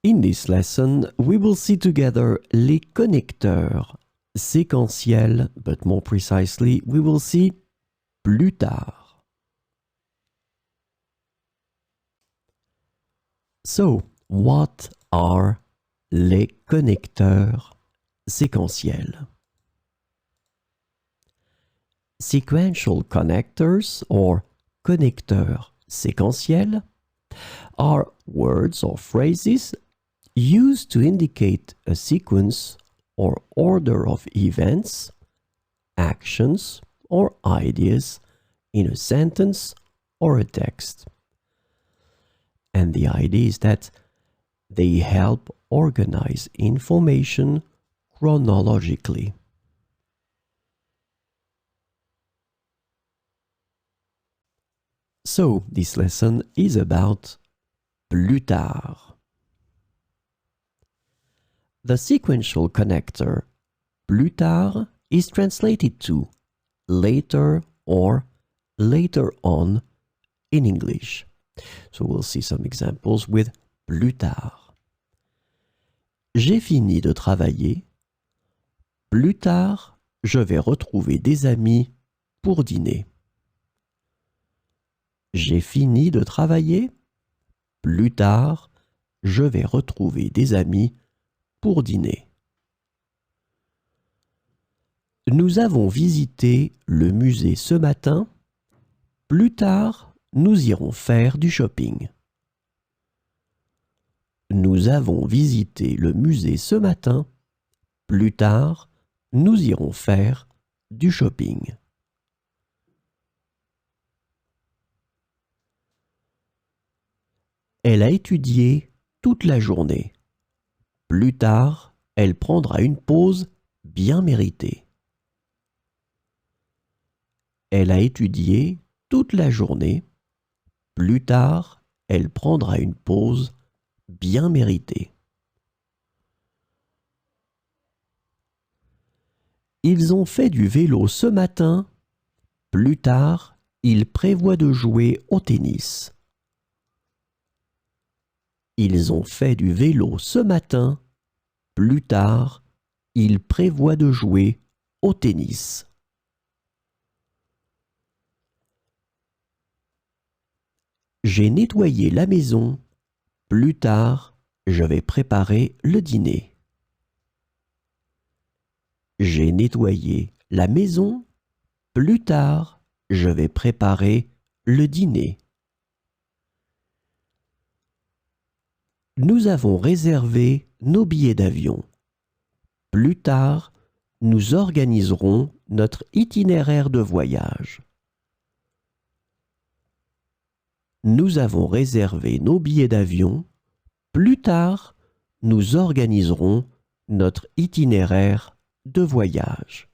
In this lesson, we will see together les connecteurs séquentiels, but more precisely, we will see plus tard. So, what are les connecteurs séquentiels? Sequential connectors, or connecteurs séquentiels, are words or phrases used to indicate a sequence or order of events, actions, or ideas in a sentence or a text. And the idea is that they help organize information chronologically. So, this lesson is about plus tard. The sequential connector plus tard is translated to later or later on in English. So we'll see some examples with plus tard. J'ai fini de travailler. Plus tard, je vais retrouver des amis pour dîner. J'ai fini de travailler. Plus tard, je vais retrouver des amis pour dîner. Nous avons visité le musée ce matin. Plus tard, nous irons faire du shopping. Nous avons visité le musée ce matin. Plus tard, nous irons faire du shopping. Elle a étudié toute la journée. Plus tard, elle prendra une pause bien méritée. Elle a étudié toute la journée. Plus tard, elle prendra une pause bien méritée. Ils ont fait du vélo ce matin. Plus tard, ils prévoient de jouer au tennis. Ils ont fait du vélo ce matin. Plus tard, ils prévoient de jouer au tennis. J'ai nettoyé la maison. Plus tard, je vais préparer le dîner. J'ai nettoyé la maison. Plus tard, je vais préparer le dîner. Nous avons réservé nos billets d'avion. Plus tard, nous organiserons notre itinéraire de voyage. Nous avons réservé nos billets d'avion. Plus tard, nous organiserons notre itinéraire de voyage.